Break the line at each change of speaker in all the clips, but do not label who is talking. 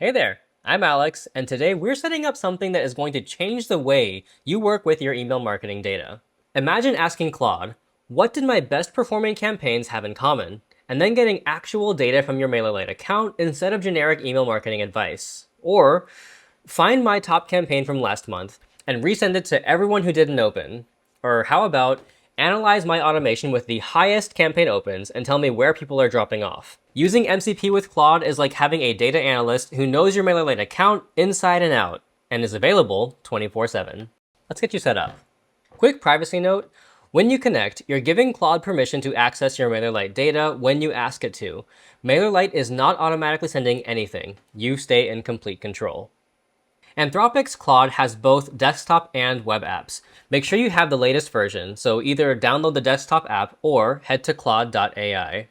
Hey there, I'm Alex, and today we're setting up something that is going to change the way you work with your email marketing data. Imagine asking Claude, what did my best performing campaigns have in common? And then getting actual data from your MailerLite account instead of generic email marketing advice. Or find my top campaign from last month and resend it to everyone who didn't open. Or how about analyze my automation with the highest campaign opens and tell me where people are dropping off. Using MCP with Claude is like having a data analyst who knows your MailerLite account inside and out and is available 24/7. Let's get you set up. Quick privacy note. When you connect, you're giving Claude permission to access your MailerLite data when you ask it to. MailerLite is not automatically sending anything. You stay in complete control. Anthropic's Claude has both desktop and web apps. Make sure you have the latest version, so either download the desktop app or head to claude.ai.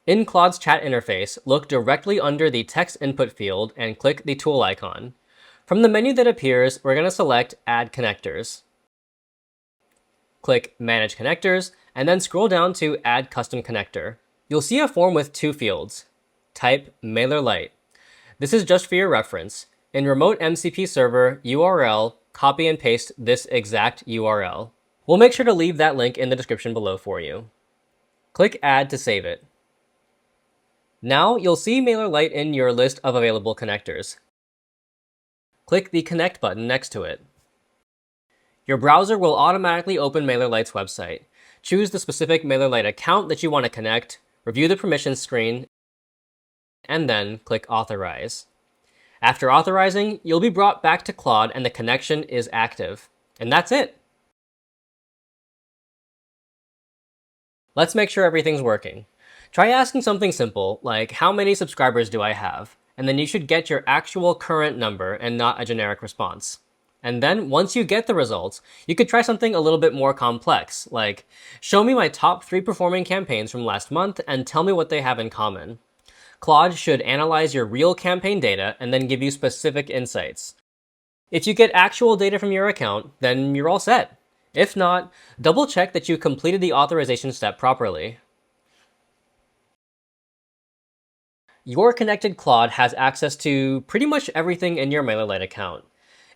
In Claude's chat interface, look directly under the text input field and click the tool icon. From the menu that appears, we're going to select Add Connectors. Click Manage Connectors, and then scroll down to Add Custom Connector. You'll see a form with two fields. Type MailerLite. This is just for your reference. In Remote MCP Server URL, copy and paste this exact URL. We'll make sure to leave that link in the description below for you. Click Add to save it. Now you'll see MailerLite in your list of available connectors. Click the Connect button next to it. Your browser will automatically open MailerLite's website. Choose the specific MailerLite account that you want to connect, review the permissions screen, and then click Authorize. After authorizing, you'll be brought back to Claude and the connection is active. And that's it. Let's make sure everything's working. Try asking something simple, like how many subscribers do I have? And then you should get your actual current number and not a generic response. And then once you get the results, you could try something a little bit more complex, like show me my top 3 performing campaigns from last month and tell me what they have in common. Claude should analyze your real campaign data and then give you specific insights. If you get actual data from your account, then you're all set. If not, double check that you completed the authorization step properly. Your connected Claude has access to pretty much everything in your MailerLite account.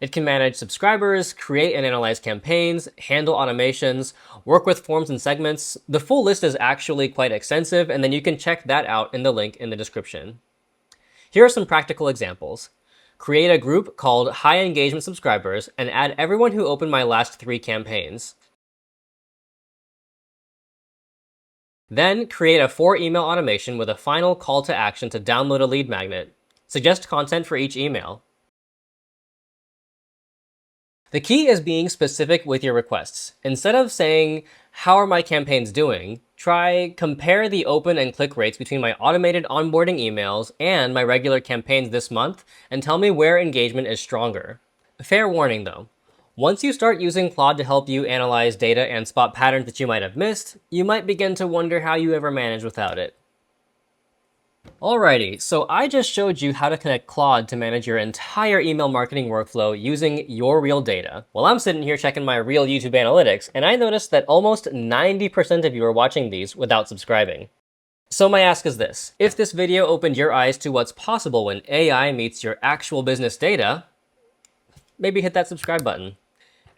It can manage subscribers, create and analyze campaigns, handle automations, work with forms and segments. The full list is actually quite extensive, and then you can check that out in the link in the description. Here are some practical examples. Create a group called High Engagement Subscribers and add everyone who opened my last 3 campaigns. Then create a 4-email automation with a final call to action to download a lead magnet. Suggest content for each email. The key is being specific with your requests. Instead of saying, how are my campaigns doing? Try compare the open and click rates between my automated onboarding emails and my regular campaigns this month and tell me where engagement is stronger. Fair warning though. Once you start using Claude to help you analyze data and spot patterns that you might have missed, you might begin to wonder how you ever manage without it. Alrighty, so I just showed you how to connect Claude to manage your entire email marketing workflow using your real data. Well, I'm sitting here checking my real YouTube analytics, and I noticed that almost 90% of you are watching these without subscribing. So my ask is this: if this video opened your eyes to what's possible when AI meets your actual business data, maybe hit that subscribe button.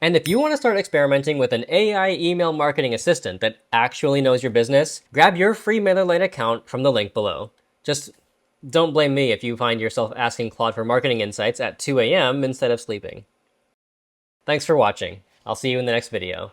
And if you want to start experimenting with an AI email marketing assistant that actually knows your business, grab your free MailerLite account from the link below. Just don't blame me if you find yourself asking Claude for marketing insights at 2 a.m. instead of sleeping. Thanks for watching. I'll see you in the next video.